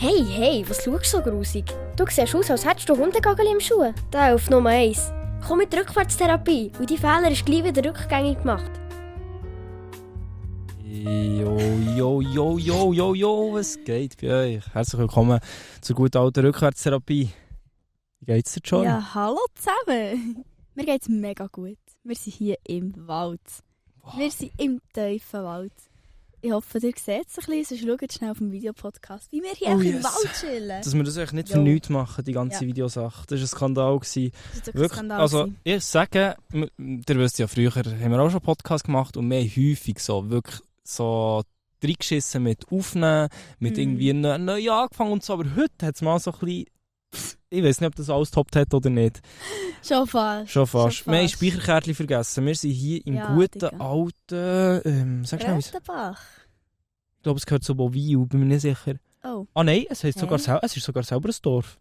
Hey, was schaust du so grusig? Du siehst aus, als hättest du Hundegagel im Schuh. Da auf Nummer 1. Komm mit Rückwärtstherapie und die Fehler ist gleich wieder rückgängig gemacht. Jo, was geht bei euch? Herzlich willkommen zur guten alten Rückwärtstherapie. Wie geht's dir, John? Ja, hallo zusammen. Mir geht's mega gut. Wir sind hier im Wald. Wow. Wir sind im tiefen Wald. Ich hoffe, ihr seht es ein bisschen, sonst schaut schnell auf dem Videopodcast, wie wir hier im Wald chillen. Dass wir das eigentlich nicht für nichts machen, die ganze Videosache. Das war ein Skandal. Das ist wirklich Wirklich, ein Skandal. also ich sage, ihr wisst ja, früher haben wir auch schon Podcast gemacht und wir haben häufig so wirklich so reingeschissen mit Aufnehmen, mit irgendwie neu angefangen und so, aber heute hat es mal so ein bisschen, ich weiß nicht, ob das alles toppt hat oder nicht. Schon fast. Wir haben Speicherkärtchen vergessen. Wir sind hier im guten alten, sag schnell, Röthenbach. ich glaube, es gehört zu Bovil, bin mir nicht sicher. Oh. Ah nein, es ist sogar selber ein Dorf.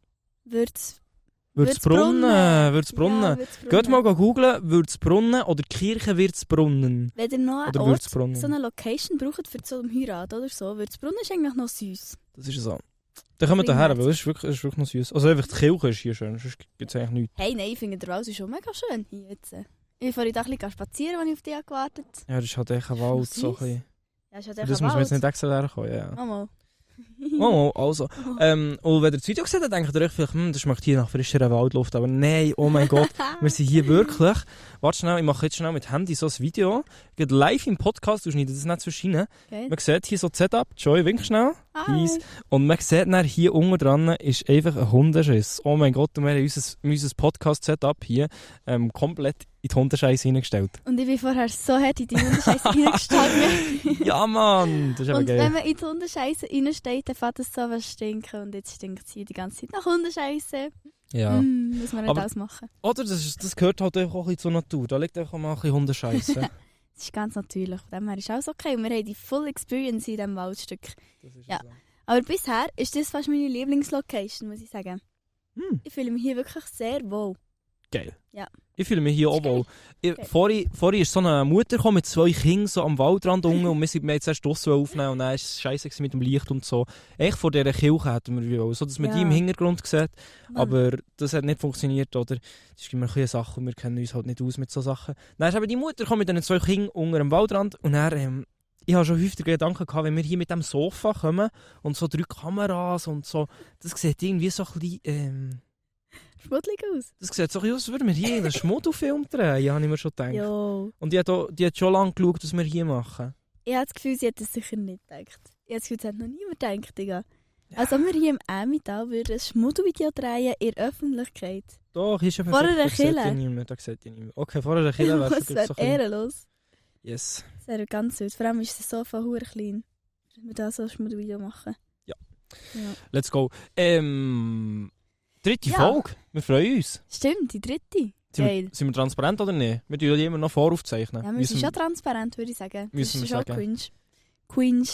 Würzbrunnen. Würzbrunnen. Geht mal googlen, Würzbrunnen oder Kirche Würzbrunnen. Wenn ihr noch Oder einen Ort, Würzbrunnen. so eine Location braucht für so einen Heirat oder so, Würzbrunnen ist eigentlich noch süß. Das ist so. Dann kommen wir daher, weil es ist wirklich noch süß. Also einfach die Kirche ist hier schön, sonst gibt es eigentlich nichts. Hey, nein, ich finde der Wald ist schon mega schön hier jetzt. Ich bin vorhin ein bisschen spazieren, als ich auf dich gewartet habe. Ja, das ist halt echt ein Wald. So ein bisschen. Ja, ist halt Das muss man jetzt nicht extra herkommen, ja. Mal. Oh, also. Und wenn ihr das Video seht, dann denkt ihr euch vielleicht, das schmeckt hier nach frischer Waldluft. Aber nein, oh mein Gott, wir sind hier wirklich. Warte schnell, ich mache jetzt schnell mit Handy so ein Video. Geht live im Podcast, du schneidest das nicht zwischen rein. Okay. Man sieht hier so das Setup. Joy, wink schnell. Hi. Peace. Und man sieht dann hier unten dran ist einfach ein Hundeschiss. Oh mein Gott, und wir haben unser Podcast-Setup hier komplett in die Hundescheiße reingestellt. Und ich bin vorher so hart in die Hundescheiße reingestanden. Ja, Mann, das ist aber Und geil. wenn man in die Hundescheiße reinsteht, dann fängt es so was stinken. Und jetzt stinkt es hier die ganze Zeit nach Hundescheiße. Ja. Muss man nicht Aber- alles machen. Oder das gehört halt einfach auch ein bisschen zur Natur. Da liegt einfach mal ein bisschen Hundescheiße. Das ist ganz natürlich. Von dem her ist alles okay. Und wir haben die Full Experience in diesem Waldstück. Das ist Ja. so. Aber bisher ist das fast meine Lieblingslocation, muss ich sagen. Hm. Ich fühle mich hier wirklich sehr wohl. Geil. Ja. Ich fühle mich hier auch wohl. Geil. Vorhin ist so eine Mutter gekommen mit 2 Kindern so am Waldrand unten und wir haben jetzt erst draussen aufnehmen und dann war es scheisse mit dem Licht und so. Echt vor dieser Kirche hätten wir wollen, so dass man die im Hintergrund sieht. Mann. Aber das hat nicht funktioniert, oder? Das ist immer ein bisschen eine Sache und wir kennen uns halt nicht aus mit so Sachen. Dann ist eben die Mutter gekommen mit diesen 2 Kindern unter dem Waldrand und dann, ich habe schon häufig Gedanken gehabt, wenn wir hier mit dem Sofa kommen und so 3 Kameras und so, das sieht irgendwie so ein bisschen, Schmuddelig aus. das sieht so ein bisschen aus, als würden wir hier einen Schmuddelfilm drehen, habe ich mir schon gedacht. Jo. Und die hat schon lange geschaut, was wir hier machen. Ich habe das Gefühl, sie hat das sicher nicht gedacht. Ich habe das Gefühl, das hat noch niemand gedacht, Digga. Also wir hier im Emmental würden ein Schmuddelvideo drehen in der Öffentlichkeit. Doch, ist ja Vor einer perfekt, da sieht Kille? ja niemand, da sieht ja niemand. Okay, vor einer Kille wäre es Das wäre so ein bisschen... ehrenlos. Yes. Das wäre ganz süß. Vor allem ist das Sofa hure klein. Dass wir da so ein Schmuddelvideo machen. Ja. Ja. Let's go. 3. Ja. Folge, wir freuen uns. Stimmt, die 3. Geil. Sind wir transparent oder nicht? Wir tun ja immer noch voraufzeichnen. Ja, wir sind schon transparent, würde ich sagen. Das müssen ist wir schon sagen. cringe.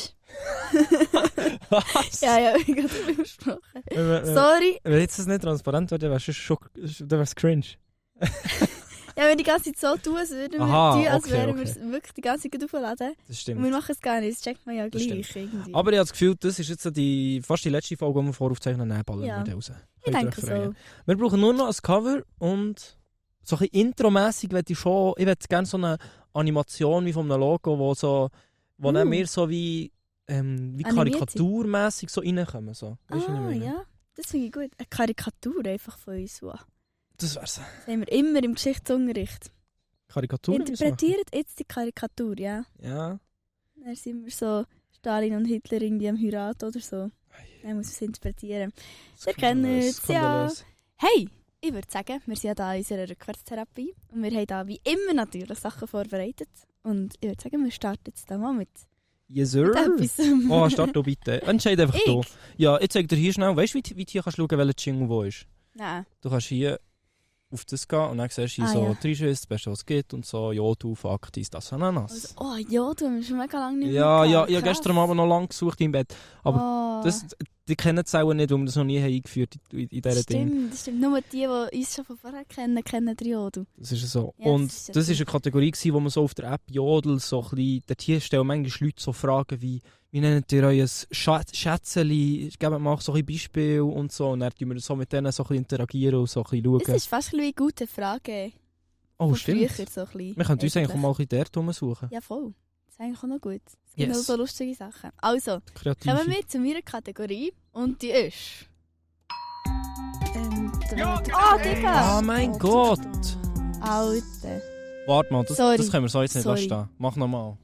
Was? Ja, ich habe es versprochen. Wenn Sorry. jetzt das nicht transparent wäre, dann wäre es cringe. Ja, wenn die ganze Zeit so tun, als würden wir Aha, tun, als okay, wären okay. wir wirklich die ganze Zeit aufladen. Das Und stimmt. wir machen es gar nicht, das checkt man ja Das gleich irgendwie. Aber ich habe das Gefühl, das ist jetzt fast die letzte Folge, die wir voraufzeichnen, dann ballern Ja. wir raus. Ich Könnt ihr denke euch freuen. so. Wir brauchen nur noch ein Cover und so ein bisschen intromässig möchte ich schon. Ich hätte gerne so eine Animation wie von einem Logo, wo dann mehr so wie karikaturmässig so reinkommen. So. Weisst du, was ich meine? Ja, das finde ich gut. Eine Karikatur einfach von uns. Wow. Das wär's. Das haben wir immer im Geschichtsunterricht. Karikatur? Interpretiert jetzt die Karikatur, ja. Ja. Dann sind wir so Stalin und Hitler irgendwie am Heirat oder so. Dann muss man es interpretieren. Wir kennen es, ja. Hey, ich würde sagen, wir sind ja hier in unserer Rückwärtstherapie und wir haben da wie immer natürlich Sachen vorbereitet. Und ich würde sagen, wir starten jetzt da mal mit Yes, sir. etwas. Oh, start doch bitte. Entscheid einfach Ich? hier. Ja, ich zeige dir hier schnell. Weißt du, wie du hier kannst schauen, welcher Jingle wo ist? Nein. Du kannst hier auf das gehen und dann siehst du hier so Ja. 3 Schüsse, das Beste, was es gibt und so, ja, du, fuck, dies, das, Ananas. Also, oh ja, du hast schon mega lange nicht Ja, mehr ja, gehabt. ich habe gestern Abend noch lange gesucht im Bett. Aber Oh. die kennen es auch nicht, weil wir das noch nie haben eingeführt in dieser Ding. Das stimmt. Nur die uns schon von vorher kennen, kennen den Jodel. Das ist so. Ja, und das ist ja das cool. ist eine Kategorie, wo man so auf der App Jodel so ein bisschen, dort hier stellen manchmal Leute so Fragen wie wie nennt ihr euer Schätzeli, gebt mir auch so ein Beispiel und so. Und dann tun wir so mit denen so ein bisschen interagieren und so ein bisschen schauen. Das ist fast eine gute Frage. Oh, Von stimmt. früher so ein bisschen, Wir können uns eigentlich auch eigentlich. mal ein bisschen dort rumsuchen. Ja, voll. Das ist eigentlich auch noch gut. Es gibt Yes. auch so lustige Sachen. Also, Kreative. kommen wir zu meiner Kategorie. Und die ist... Oh, Digga! Oh mein Gott! Alter. Warte mal, das Sorry. können wir so jetzt nicht Sorry. lassen. Mach nochmal.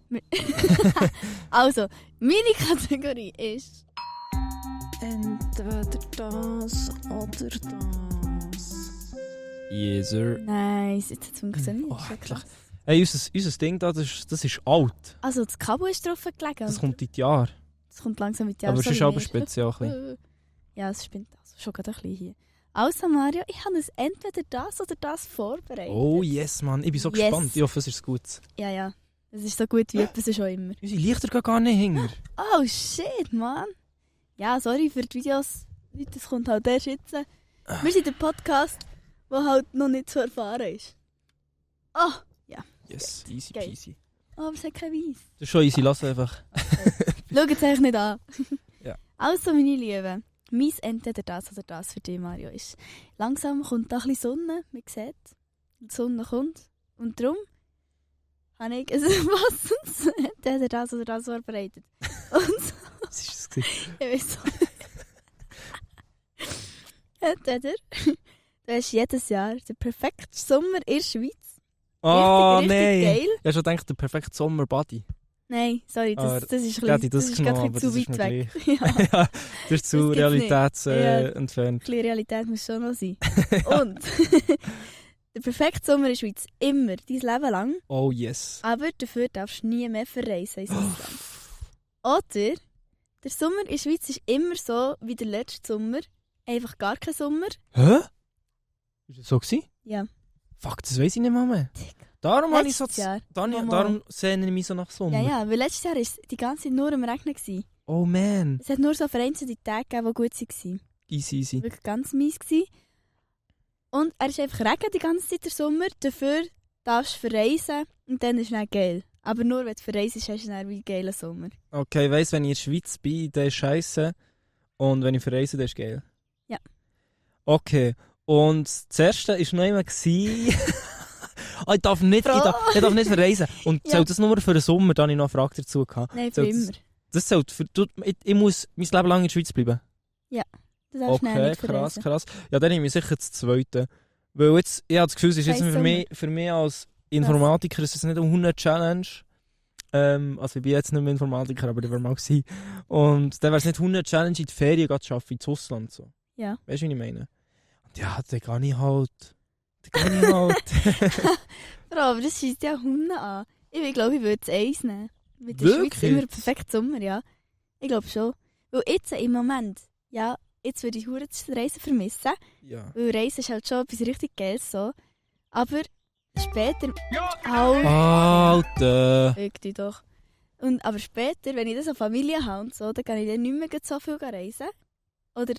Also, meine Kategorie ist... Entweder das oder das. Yes, sir. Nice, jetzt hat es funktioniert. Oh, Das ist ja krass. Hey, unser Ding da, das ist alt. Also, das Kabel ist drauf gelegen. Das kommt in die Jahre. Das kommt langsam mit Aber es ist so wie aber mir. speziell ein bisschen. Ja, es spinnt also schon gerade ein bisschen hier. Also Mario, ich habe es entweder das oder das vorbereitet. Oh yes, Mann. Ich bin so Yes. gespannt. Ich hoffe, es ist gut. Ja. Es ist so gut wie etwas schon immer. Unsere Lichter gehen gar nicht hinger. Oh shit, Mann. Ja, sorry für die Videos. Leute, das kommt halt erst jetzt. Wir sind der Podcast, der halt noch nicht so erfahren ist. Oh, Yes, easy Geil. peasy. oh aber es hat kein Weiss. Das ist schon easy, lass einfach. Schaut es euch nicht an. Ja. Also, meine Lieben, mein entweder das oder das für dich, Mario, ist, langsam kommt da ein bisschen Sonne, man sieht, die Sonne kommt. Und darum habe ich ein passendes entweder das oder das vorbereitet. Und Was ist das gewesen? ich weiß auch nicht. Entweder du hast jedes Jahr den perfekten Sommer in der Schweiz. Oh richtig nein. geil. Ich habe schon gedacht, der perfekte Sommerbody. Nein, sorry, das ist ein bisschen, Hätte ich das ist genommen, gerade aber zu das ist weit mir weg. Ja. Ja, das ist zu Das gibt's nicht. Ja. realitätsentfernt. Ein bisschen Realität muss schon noch sein. Und der perfekte Sommer in der Schweiz, immer, dein Leben lang. Oh yes. Aber dafür darfst du nie mehr verreisen ins Ausland. Oder der Sommer in der Schweiz ist immer so wie der letzte Sommer. Einfach gar kein Sommer. Hä? Ist das so gewesen? Ja. Fuck, das weiss ich nicht mal mehr. Darum habe ich so... Letztes Jahr. Darum sehne ich mich so nach Sommer. Ja, weil letztes Jahr war es die ganze Zeit nur am Regnen gewesen. Oh man. Es hat nur so vereinzelte Tage gegeben, die gut waren. Easy. Wirklich ganz mies gewesen. Und er ist einfach Regen die ganze Zeit der Sommer. Dafür darfst du verreisen und dann ist es geil. Aber nur wenn du verreist, hast du dann wie einen geilen Sommer. Okay, ich weiss, wenn ich in der Schweiz bin, dann ist scheiße. Und wenn ich verreise, dann ist geil. Ja. Okay. Und das erste war noch immer... Oh, ich darf nicht verreisen. Und Ja. zählt das nur für den Sommer? Da habe ich noch eine Frage dazu gehabt. Nein, für Zählt immer. Das zählt für... Ich muss mein Leben lang in der Schweiz bleiben? Du darfst dann Okay, nicht verreisen. krass. Ja, dann nehme ich sicher das Zweite. Weil jetzt, ich habe das Gefühl, es ist jetzt Scheiß für mich als Informatiker ist es nicht eine Challenge. Also ich bin jetzt nicht mehr Informatiker, aber das wäre mal gewesen. Und dann wäre es nicht eine Challenge, in die Ferien zu arbeiten, ins Ausland. So. Ja. Weißt du, wie ich meine? Und ja, dann kann ich halt... Bro, aber das schießt ja Hunde an. Ich glaube, ich würde es eins nehmen. Mit der Wirklich? Schweiz immer perfekt Sommer, ja. Ich glaube schon. Weil jetzt im Moment, ja, jetzt würde ich hure das Reisen vermissen. Ja. Weil Reisen ist halt schon etwas richtig Geiles so. Aber später... Alter! Wirklich doch. Aber später, wenn ich dann so Familie habe und so, dann kann ich dann nicht mehr so viel reisen. Oder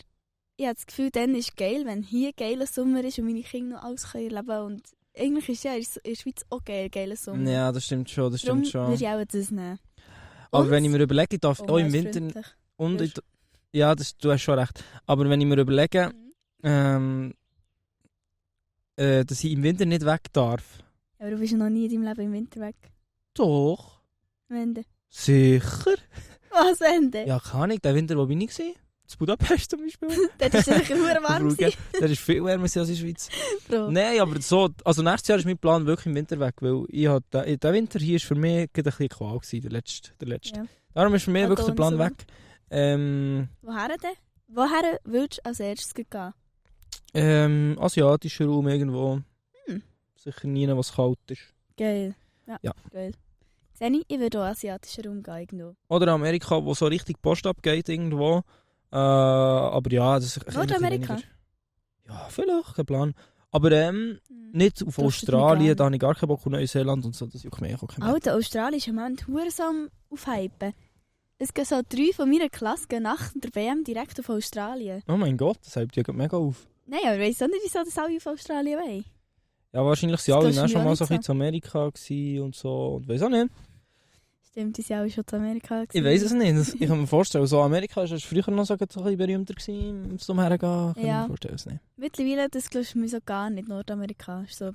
ich habe das Gefühl, dann ist es geil, wenn hier geiler Sommer ist und meine Kinder noch alles erleben können. Und eigentlich ist ja in der Schweiz auch geiler Sommer. Ja, das stimmt schon, das Darum stimmt schon. würde ich auch das nehmen. Aber Und- wenn ich mir überlege, ich darf auch im Winter... umweltfreundlich. Und Wirst- ja, du hast schon recht. Aber wenn ich mir überlege, dass ich im Winter nicht weg darf. Aber du bist ja noch nie in deinem Leben im Winter weg. Doch. Wende. Sicher? Was, Wende? Ja, kann ich. Den Winter, wo bin ich? In Budapest zum Beispiel. Dort ist es sicher sehr warm gewesen. Das ist viel wärmer als in der Schweiz. Bro. Nein, aber so, also nächstes Jahr ist mein Plan wirklich im Winter weg, weil der Winter hier ist für mich gerade ein bisschen Qual gewesen, der letzte. Ja. Darum ist für mich wirklich der Plan Adonsommer. weg. Woher denn? Woher würdest du als erstes gehen? Asiatischer Raum irgendwo. Hm. Sicher nie, was kalt ist. Geil. Ja. Geil. Seni, ich würde auch asiatischer Raum gehen irgendwo. Oder Amerika, wo so richtig Post abgeht irgendwo. Aber ja, das ist Nordamerika? weniger. Ja, vielleicht, kein Plan. Aber nicht auf Das ist mir gar Australien, nicht. da habe ich gar keinen Bock, auf Neuseeland und so, das juckt mich auch kein Mensch. Alter, Australien ist im Moment hursam aufhypen. Es gehen so 3 von meiner Klasse gehen nach der WM direkt auf Australien. Oh mein Gott, das hält ja mega auf. Nein, aber ich weiss auch nicht, wieso das alle auf Australien wollen. Ja, wahrscheinlich sind Das alle geht dann schon mir mal auch so ein nicht bisschen zu Amerika gewesen und so. Und weiss auch nicht. Stimmt, die sind auch schon in Amerika. Ich weiß es nicht. Ich kann mir vorstellen, so Amerika ist früher noch so ein bisschen berühmter gewesen, zum Hergehen. Ich kann mir vorstellen, es nicht. Mittlerweile, das glaube ich mir so gar nicht nordamerikanisch. So,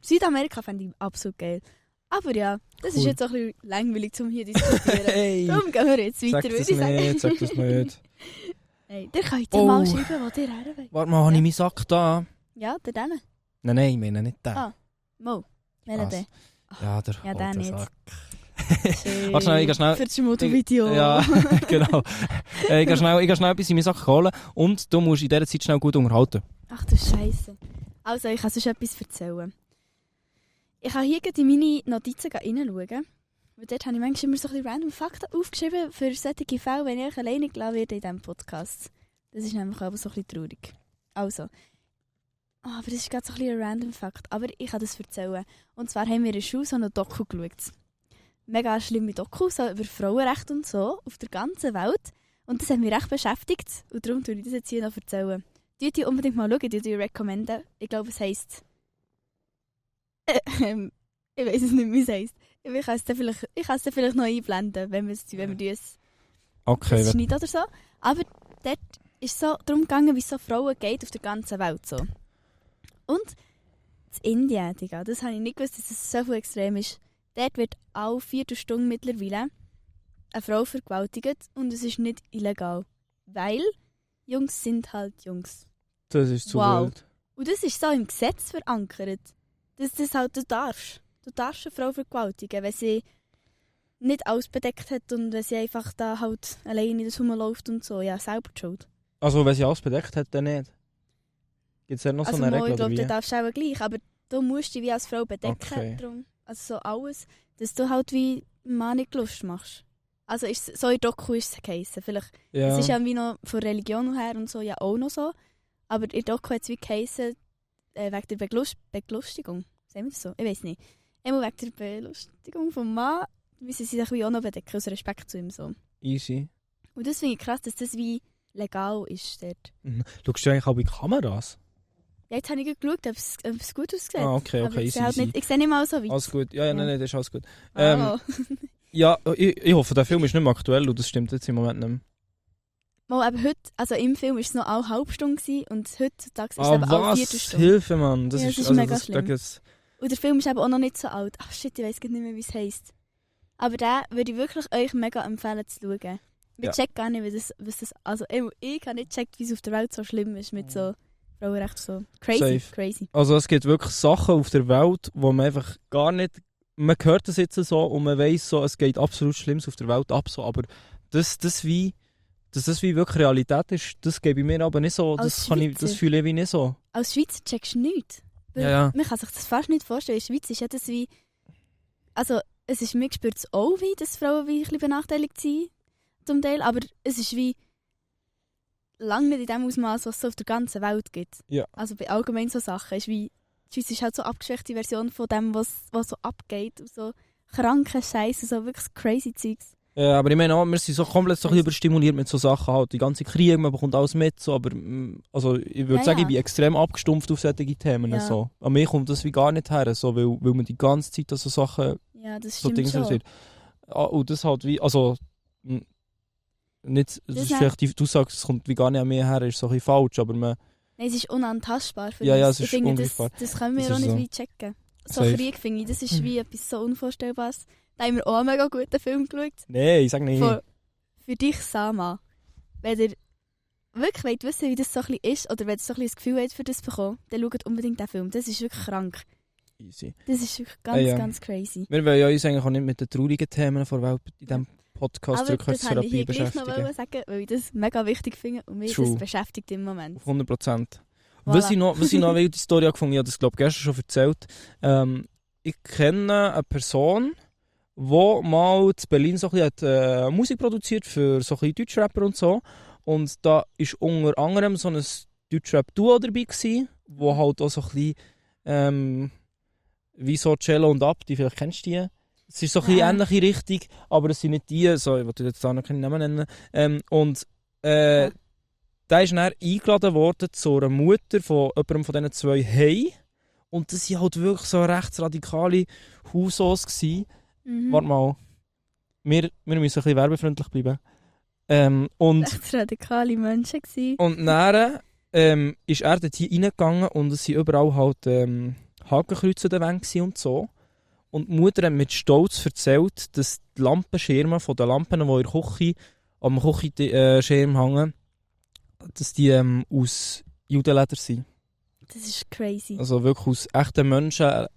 Südamerika fände ich absolut geil. Aber ja, das ist jetzt auch ein bisschen langweilig, um hier zu diskutieren. Hey, Darum gehen wir jetzt weiter, würde ich sagen. Sag das nicht. Hey, der könnt ihr mal schreiben, wo ihr her wollt. Warte mal, habe ich meinen Sack da? Ja, der dann. Nein, ich meine nicht den. Mo, welcher der? Ja, der der nicht. Sack. Warte schnell, ich gehe schnell. Für das Moto-Video. Ja, genau. Ich gehe schnell etwas in meinen Sack holen und du musst in dieser Zeit schnell gut unterhalten. Ach du Scheiße. Also, ich kann sonst etwas erzählen. Ich kann hier in meine Notizen reinschauen. Weil dort habe ich manchmal immer so ein bisschen random Fakten aufgeschrieben für solche Fälle, wenn ich alleine gelassen werde in diesem Podcast. Das ist nämlich aber so ein bisschen traurig. Also. Aber das ist gerade so ein bisschen ein random Fakt. Aber ich kann das erzählen. Und zwar haben wir in der Schule so eine Doku geschaut. Mega schlimme Doku, so über Frauenrechte und so, auf der ganzen Welt. Und das hat mich recht beschäftigt. Und darum tue ich das jetzt hier noch erzählen. Die unbedingt mal schauen, die recommenden. Ich glaube, es heisst... ich weiß es nicht, wie es heisst. Ich kann es dann vielleicht noch einblenden, wenn wir es okay, schneiden oder so. Aber dort ist es so darum gegangen, wie es so Frauen geht auf der ganzen Welt. So. Und in Indien, Digga, das habe ich nicht gewusst, dass es so viel extrem ist. Dort wird alle 4 Stunden mittlerweile eine Frau vergewaltigt und es ist nicht illegal. Weil Jungs sind halt Jungs. Das ist zu wild. Und das ist so im Gesetz verankert. Das halt, du darfst eine Frau vergewaltigen, wenn sie nicht alles bedeckt hat und wenn sie einfach da halt alleine das rumläuft und so. Ja, selber die Schuld. Also, wenn sie alles bedeckt hat, dann nicht? Gibt es ja noch so eine Regel, ich glaube, oder wie? du darfst auch gleich, aber du musst dich wie als Frau bedecken. Okay. Darum, also so alles, dass du halt wie Mann nicht Lust machst. Also so in Doku ist es geheissen. Vielleicht, Ja. es ist ja wie noch von Religion her und so ja auch noch so. Aber in Doku hat es wie geheissen, wegen der Belustigung. Sagen wir das so? Ich weiß nicht. Einmal wegen der Belustigung vom Mann müssen sie sich wie auch noch bedecken, aus Respekt zu ihm. So. Easy. Und das finde ich krass, dass das wie legal ist dort. Schaust du eigentlich auch bei Kameras? Ja, jetzt habe ich geschaut, ob es gut aussieht. Ah, okay, Aber ich easy, sehe halt easy. nicht, ich sehe nicht mal so weit. Alles gut. Ja, nein, das ist alles gut. Ja. Ja, ich hoffe, der Film ist nicht mehr aktuell und das stimmt jetzt im Moment nicht mehr. Mal, aber heute, also im Film war es noch eine halbe Stunde gewesen, und heutzutage ist es eben alle 4 was? Stunden. Hilfe, Mann. Das Ja, ist, das ist also, mega das schlimm. Jetzt... Und der Film ist eben auch noch nicht so alt. Ach shit, ich weiß gar nicht mehr, wie es heisst. Aber den würde ich wirklich euch mega empfehlen zu schauen. Wir checken gar nicht, was das... Also ich habe nicht gecheckt, wie es auf der Welt so schlimm ist mit so Frauenrechten so. Crazy, Safe. crazy. Also es gibt wirklich Sachen auf der Welt, wo man einfach gar nicht... Man hört das jetzt so und man weiss so, es geht absolut Schlimmes auf der Welt ab, so, aber dass das wie wirklich Realität ist, das gebe ich mir aber nicht so, das fühle ich wie nicht so. Als Schweizer checkst du nichts. Ja. Man kann sich das fast nicht vorstellen. In der Schweiz ist ja das wie... Also es ist, mir spürt es auch wie, dass Frauen wie ein bisschen benachteiligt sind, zum Teil, aber es ist wie lange nicht in dem Ausmaß, was es so auf der ganzen Welt gibt. Ja. Also bei allgemein so Sachen ist wie... Die Schweiz ist halt so eine abgeschwächte Version von dem, was so abgeht. Und so kranke Scheiße, so wirklich crazy Zeugs. Ja, aber ich meine auch, wir sind so komplett so ein bisschen überstimuliert mit so Sachen halt. Die ganze Kriege, man bekommt alles mit, so, aber also, ich würde sagen, ich bin extrem abgestumpft auf solche Themen. Ja. So. An mir kommt das wie gar nicht her, so, weil man die ganze Zeit so Sachen, Ja, das so stimmt Dinge schon. sieht. Und das halt wie, also nicht, das ist Das vielleicht, du sagst, es kommt wie gar nicht an mir her, ist so ein bisschen falsch, aber man... Nein, es ist unantastbar für Ja, uns. ja, es Ich ist finde, ungreifbar. das können wir Das auch ist nicht so. wie checken. So Safe. Krieg, finde ich, das ist wie etwas so Unvorstellbares. Da haben wir auch einen mega guten Film geschaut. Nein, ich sag nicht. Für dich, Sama. Wenn ihr wirklich wollt wissen, wie das so ein bisschen ist, oder wenn ihr so ein bisschen das Gefühl habt, für das bekommen, dann schaut unbedingt den Film. Das ist wirklich krank. Easy. Das ist wirklich ganz, Ja. ganz crazy. Wir wollen ja uns eigentlich auch nicht mit den traurigen Themen der Welt in diesem Podcast Aber das wollte ich Rückwärtstherapie hier gleich noch beschäftigen. sagen, weil ich das mega wichtig finde und mich True. das beschäftigt im Moment. Auf 100%. Voilà. Was ich noch eine wilde Story gefunden habe, das glaube ich gestern schon erzählt. Ich kenne eine Person, die mal in Berlin so ein bisschen hat, Musik produziert für so ein bisschen Deutschrapper und so. Und da war unter anderem so ein Deutschrap-Duo dabei gewesen, wo halt auch so ein bisschen wie so Cello und Abdi, vielleicht kennst du die. Es ist so ein bisschen Ja. ähnliche Richtung, aber es sind nicht die, so, ich will jetzt auch noch keinen Namen nennen. Der ist dann eingeladen worden zu einer Mutter von jemandem von diesen zwei Hey. Und das waren halt wirklich so rechtsradikale Husos gewesen. Mhm. Warte mal. wir müssen ein bisschen werbefreundlich bleiben. Und Echt radikale Menschen gewesen. Und dann ist er dort hier reingegangen und es waren überall halt Hakenkreuze an den Wänden und so. Und die Mutter hat mit Stolz erzählt, dass die Lampenschirme von den Lampen, die in der Küche am Küchenschirm hängen, dass die aus Judenleder sind. Das ist crazy. Also wirklich aus echten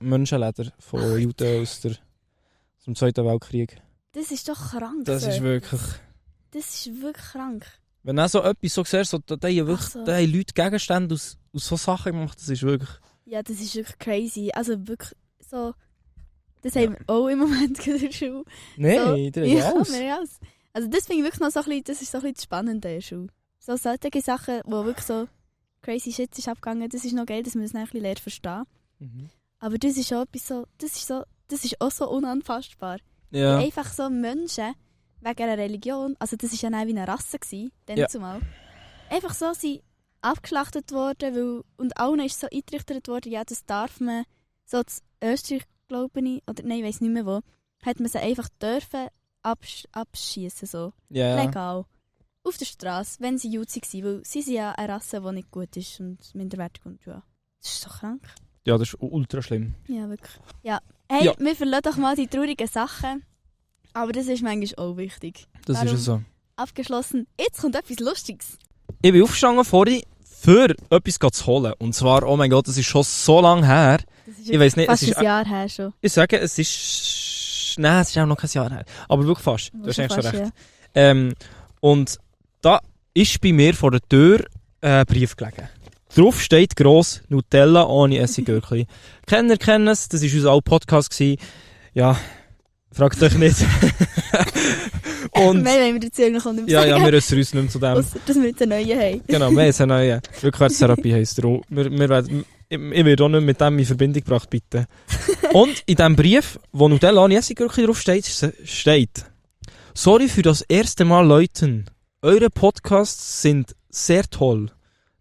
Menschenleder von Juden aus dem Zweiten Weltkrieg. Das ist doch krank. Das so. ist wirklich... Das ist wirklich krank. Wenn du so etwas so siehst, so, da haben wirklich so. da haben Leute Gegenstände aus so Sachen gemacht, das ist wirklich... Ja, das ist wirklich crazy. Also wirklich so... Das haben wir auch im Moment in der Schule. Nein, so, der ja, hat alles. wir haben alles. Also das finde ich wirklich noch so ein bisschen, das ist so ein bisschen das Spannende in der Schule. So solche Sachen, wo wirklich so crazy shit ist abgegangen, das ist noch geil, dass man das ein bisschen lernt verstehen. Mhm. Aber das ist auch etwas so, das ist auch so unanfassbar. Ja. Weil einfach so Menschen wegen einer Religion, also das war ja auch wie eine Rasse, dann zumal, einfach so sind abgeschlachtet worden, weil, und allen ist so eingerichtet worden, ja, das darf man, so in Österreich, glaube ich, oder nein, ich weiss nicht mehr wo, hat man sie einfach dürfen abschießen, so. Ja. Legal. Auf der Straße, wenn sie Jude waren, weil sie sind ja eine Rasse, die nicht gut ist und minderwertig und ja. Das ist so krank. Ja, das ist ultra schlimm. Ja, wirklich. Ja. Hey, Ja. wir verlassen doch mal die traurigen Sachen. Aber das ist manchmal auch wichtig. Das Darum ist so. Abgeschlossen. Jetzt kommt etwas Lustiges. Ich bin aufgestanden vorhin, für etwas zu holen. Und zwar, oh mein Gott, das ist schon so lange her. Das ist Ich weiss nicht, fast es ist... ein Jahr her schon. Ich sage, es ist... Nein, es ist auch noch kein Jahr her. Aber wirklich fast. Du hast eigentlich schon recht. Ja. Und da ist bei mir vor der Tür ein Brief gelegen. Drauf steht gross Nutella ohne Essiggürkli. Kenner kennen es, das war unser alter Podcast gewesen. Ja, fragt euch nicht. Und Mehr wollen wir dazu eigentlich auch nicht mehr ja, sagen. wir äußern uns nicht mehr zu dem. Ausser, dass wir jetzt einen neuen haben. Genau, wir haben jetzt eine neue Rückwärtstherapie heisst er. Ich werde auch nicht mit dem in Verbindung gebracht, bitte. Und in diesem Brief, wo Nutella ohne Essiggürkli drauf steht, steht: Sorry für das erste Mal läuten. Eure Podcasts sind sehr toll.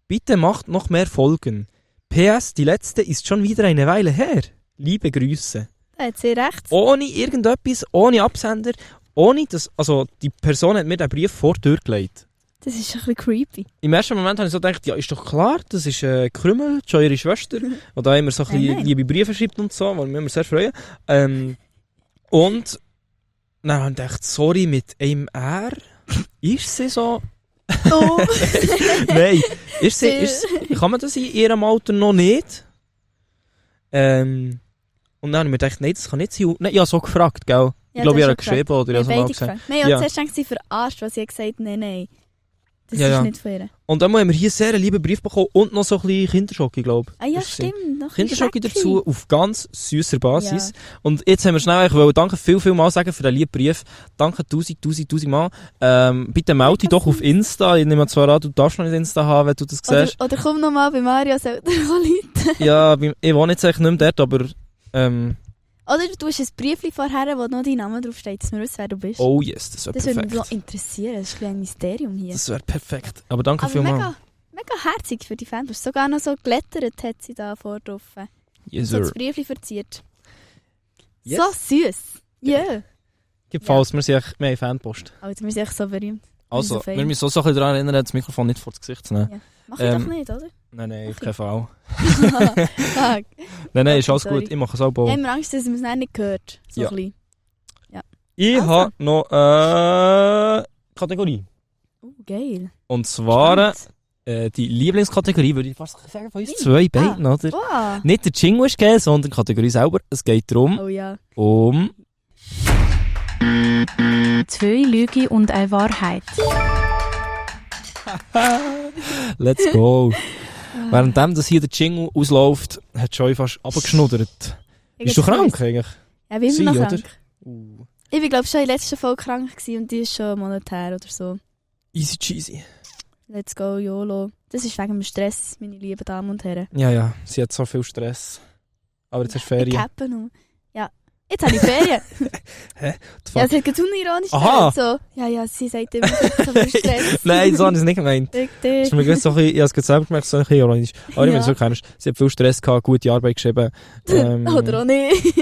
Bitte macht noch mehr Folgen. PS, die letzte ist schon wieder eine Weile her. Liebe Grüße. Da hat sie recht. Ohne irgendetwas, ohne Absender, ohne das... Also, die Person hat mir den Brief vor die Tür gelegt. Das ist ein bisschen creepy. Im ersten Moment habe ich so gedacht, ja, ist doch klar, das ist Krümmel, eure Schwester, die da immer so ein bisschen Nein. liebe Briefe schreibt und so, was mich immer sehr freuen. Und dann habe ich gedacht, sorry, mit einem R, ist sie so... Oh. Nein, kann man das in ihrem Alter noch nicht? Und dann habe ich mir gedacht, nein, das kann nicht sein. Nein, ich habe so gefragt, gell? Ich glaube, ich habe geschrieben oder ich habe so mal gesagt. Nein, Ja. zuerst denkt sie verarscht, weil sie hat gesagt, nein. Das Ja, ist ja. nicht von ihr. Und dann haben wir hier sehr einen lieben Brief bekommen und noch so ein bisschen Kinderschocke, glaube ich. Ah ja, Ist sie. stimmt. Noch ein Kinderschocke Schreckli. dazu auf ganz süßer Basis. Ja. Und jetzt haben wir schnell, ich wollte danke viel mal sagen für den lieben Brief. Danke 1000 Mal. Bitte melde dich doch auf Insta. Ich nehme zwar an, du darfst noch nicht Insta haben, wenn du das siehst. Oder komm nochmal bei Mario selber anrufen. Ja, ich wohne jetzt eigentlich nicht mehr dort, aber... Oder du tust ein Briefchen vorher, wo noch dein Name draufsteht, dass wir wissen, wer du bist. oh yes, das wäre Das würde mich perfekt. noch interessieren. Das ist ein Mysterium hier. Das wäre perfekt. Aber danke Aber vielmals. mega herzig für die Fans. Sogar noch so glättert hat sie da vor drauf. Yes, So das sir. Briefchen verziert. Yes. So süß. Ja. Yeah. Gibt's, wir haben Fanpost. Also wir sind echt so berühmt. Also, so fein. wir müssen uns so ein bisschen daran erinnern, das Mikrofon nicht vor das Gesicht zu nehmen. Ja. Mach ich doch nicht, oder? Nein, auf Okay. keinen Fall. Fuck. Nein, ist alles sorry. gut, ich mache es auch Ich bald. habe immer Angst, dass man es dann nicht hört. So Ja. ein bisschen. Ich Also. habe noch eine Kategorie. Geil. Und zwar Spannend. die Lieblingskategorie, würde ich fast sagen, von uns zwei beiden, oder? Wow. Nicht der Jingle ist gegeben, sondern die Kategorie selber. Es geht darum, Oh ja. um... 2 Lüge und eine Wahrheit. Let's go. Währenddem das hier der Jingle ausläuft, hat Joy fast runtergeschnuddert. Bist du krank eigentlich? Ja, ich bin Sie, immer noch oder? krank. Ich war glaube schon in der letzten Folge krank gewesen und die ist schon einen Monat her oder so. Easy cheesy. Let's go, YOLO. Das ist wegen dem Stress, meine lieben Damen und Herren. Ja, sie hat so viel Stress. Aber jetzt hast du Ich Ferien. cappe noch. Ja. Jetzt habe ich Ferien. Hä? Ja, sie hat gerade unironisch Aha. gesagt, so. Ja, sie sagt immer, so viel Stress. Nein, so habe ich es nicht gemeint. Das ist mir gerade so ein bisschen, ich habe es gerade selber gemerkt, so ein bisschen ironisch. Aber ich Ja. meine, so kennst, sie hat viel Stress gehabt, gute Arbeit geschrieben. Oder auch nicht.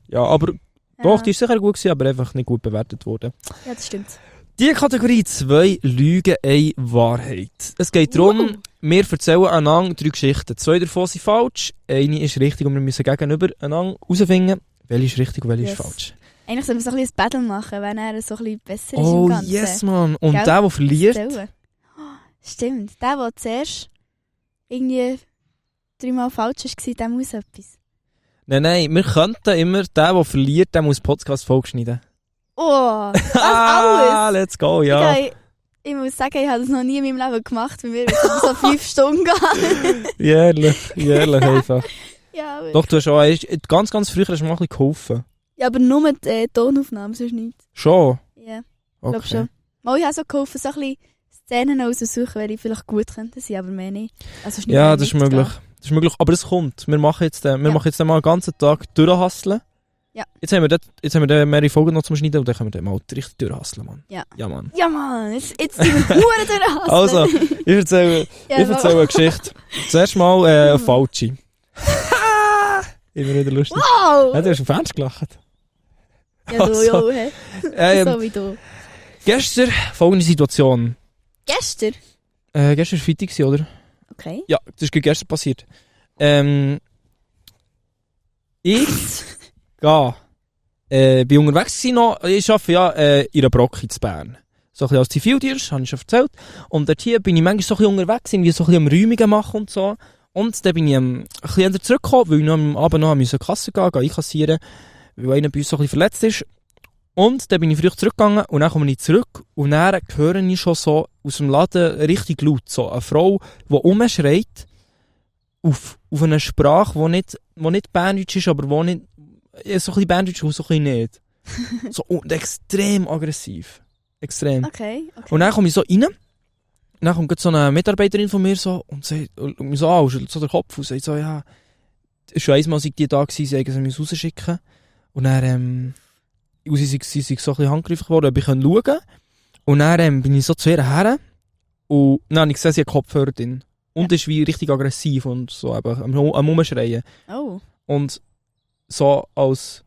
Ja, aber Doch, die ist sicher gut gewesen, aber einfach nicht gut bewertet worden. Ja, das stimmt. Die Kategorie 2 Lügen, eine Wahrheit. Es geht darum, wir erzählen einander 3 Geschichten. 2 davon sind falsch, eine ist richtig und wir müssen gegenüber einander herausfinden, welche ist richtig und welche ist falsch. Eigentlich sollten wir so ein bisschen ein Battle machen, wenn er so ein bisschen besser ist Oh im Ganzen. yes, Mann. Und Gell? der verliert... Stellen. Stimmt, der zuerst irgendwie 3-mal falsch war, der muss etwas. Nein, wir könnten immer, der verliert, der muss Podcast-Folge schneiden. Oh, das alles? Let's go, ja. Ich muss sagen, ich habe das noch nie in meinem Leben gemacht, bei mir wird es so 5 Stunden gehen. Jährlich einfach. Ja, aber, Doch, du hast auch ganz früher hast du mir mal ein bisschen geholfen. ja, aber nur mit Tonaufnahmen, sonst nicht. Schon? Ja, ich Okay. glaube schon. Mal, ich habe so geholfen, so ein bisschen Szenen auszusuchen, weil ich vielleicht gut könnte sein, aber mehr nicht. Also, es Ja, nicht das ist mitgehen. möglich. Das ist möglich, aber es kommt. Wir machen jetzt mal einen ganzen Tag durchhasseln. Ja. Jetzt haben wir dann mehrere Folgen noch zum Schneiden und dann können wir dann mal richtig durchhasseln, Mann. Ja. Ja, Mann. Ja, Mann, jetzt sind wir nur durchhassen. Also, ich erzähle eine Geschichte. Zuerst mal eine falsche. Immer wieder lustig. Wow! Ja, du hast auf Ernst gelacht. Ja, du, Also, ja, Ähm, so wie du. Gestern folgende Situation. Gestern? Gestern war Freitag, oder? Okay. Ja, das ist gestern passiert. Ich bin unterwegs gewesen noch. Ich arbeite ja in einer Brocke in Bern. So ein bisschen als Zivildienst, habe ich schon erzählt. Und dort hier bin ich manchmal so ein bisschen unterwegs, irgendwie so ein bisschen am Räumungen machen und so. Und dann bin ich ein bisschen zurückgekommen, weil ich noch am Abend noch an die Kasse gehen einkassieren, weil einer bei uns so ein bisschen verletzt ist. Und dann bin ich früh zurückgegangen und dann komme ich zurück und dann höre ich schon so aus dem Laden richtig laut, so eine Frau, die rumschreit auf eine Sprache, die nicht Berndeutsch ist, aber wo nicht, so ein bisschen Berndeutsch, so ein bisschen nicht. So, und extrem aggressiv. Extrem. Okay. Und dann komme ich so rein, dann kommt so eine Mitarbeiterin von mir so und schaut mich so an, schüttelt so den Kopf und sagt so, ja, schon einmal sei die da gewesen, sie mich rausschicken. Und dann, sie sind so ein bisschen handgreiflich geworden, ob ich schauen kann. Und dann bin ich so zu ihr her und dann habe ich gesehen, sie hat Kopfhörer drin. Und ist wie richtig aggressiv und so eben am Rumschreien. Oh. Und so als,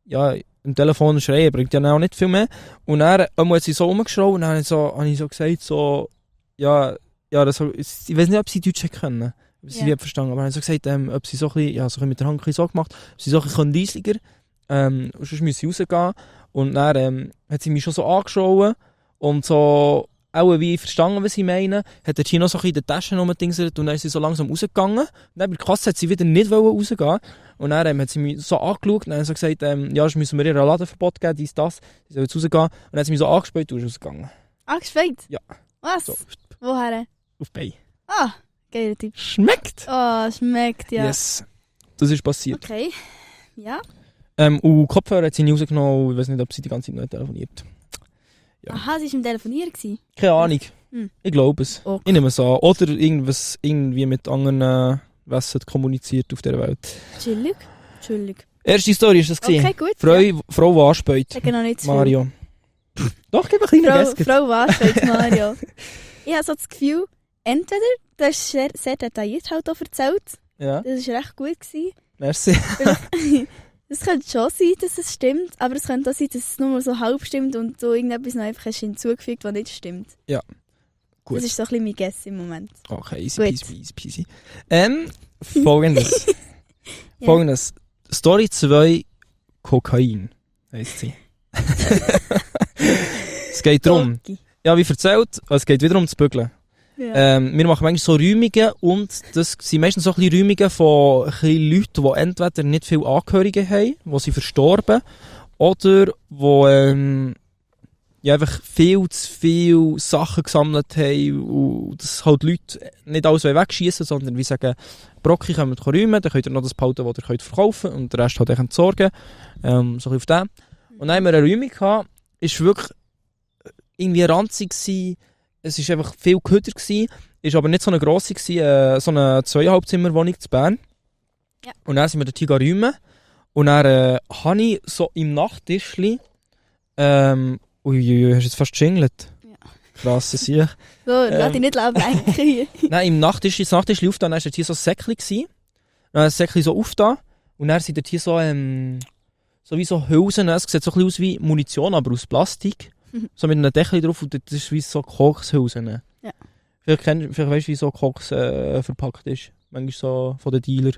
ja, im Telefon schreien bringt ja auch nicht viel mehr. Und dann hat sie so rumgeschrien und dann habe ich so gesagt, so, ja, das, ich weiß nicht, ob sie Deutsch können. Ob sie yeah. Verstanden, aber dann habe ich so gesagt, ob sie so ein bisschen, ja, so mit der Hand so gemacht, ob sie so ein bisschen leisiger, sonst müssen sie rausgehen. Und dann hat sie mich schon so angeschaut und so, auch wie ich verstanden, was sie meinen, hat hier noch so ein bisschen in den Taschen rumgedingselt und dann ist sie so langsam rausgegangen. Und dann bei der Kasse hat sie wieder nicht rausgehen. Und dann hat sie mich so angeschaut und dann hat sie gesagt, ja, das müssen wir ihr ein Ladenverbot geben, dies, das. Sie soll jetzt rausgehen. Und dann hat sie mich so angespielt und ist rausgegangen. Angespielt? Ja. Was? So. Woher? Auf Bein. Ah, geiler Typ. Schmeckt! Oh, schmeckt, ja. Yes. Das ist passiert. Okay. Ja. Und Kopfhörer hat sie nicht rausgenommen. Ich weiß nicht, ob sie die ganze Zeit noch telefoniert. Ja. Aha, sie war im Telefonieren. Keine Ahnung. Hm. Ich glaube es. Okay. Ich nehme es an. Oder irgendwie mit anderen Wesen kommuniziert auf dieser Welt. Chillig. Erste Story ist das gewesen. Okay, gut. Frau Waschbeut. Sag noch nicht zu viel. Mario. Doch, gib ein kleiner Gasket. Frau Waschbeut, Mario. Ich habe so das Gefühl, entweder, du hast sehr detailliert halt auch erzählt. Ja, Das war recht gut gewesen. merci. Es könnte schon sein, dass es stimmt, aber es könnte auch sein, dass es nur so halb stimmt und du irgendetwas noch einfach hast hinzugefügt, was nicht stimmt. Gut. Das ist so ein bisschen mein Guess im Moment. Okay, easy Gut. peasy. Folgendes. Ja. Folgendes. Story 2, Kokain, heisst sie. Es geht darum, Doki. ja, wie erzählt, es geht wieder ums Bügeln. Ja. Wir machen manchmal so Räumungen und das sind meistens so ein bisschen Räumungen von ein bisschen Leuten, die entweder nicht viele Angehörige haben, die sie verstorben, oder die ja, einfach viel zu viele Sachen gesammelt haben und dass halt Leute nicht alles wegschießen, sondern wie sagen, Brocki können wir räumen, dann könnt ihr noch das behalten, was ihr könnt verkaufen und den Rest halt entsorgen. So ein bisschen auf den. Und dann haben wir eine Räumung gehabt, ist wirklich irgendwie ranzig gewesen. Es war einfach viel Köder gewesen, ist aber nicht so eine grosse gewesen, so eine 2,5-Zimmer-Wohnung zu Bern. Ja. Und dann sind wir dort räumen und dann habe ich so im Nachttischli uiuiui, hast du jetzt fast geschingelt? Ja. Krass, das sehe ich. So, lass dich nicht denken hier. Nein, im Nachttischli, das Nachttischli aufgetan, dann war dort hier so ein Säckchen gewesen. Dann habe ich das Säckchen so aufgetan und dann sind dort hier so so wie so Hülsen. Es sieht so ein bisschen aus wie Munition, aber aus Plastik. So mit einem Deckel drauf und das ist wie so Kokshülsen. Ja. Vielleicht weißt du, wie so Koks verpackt ist. Manchmal so von den Dealer.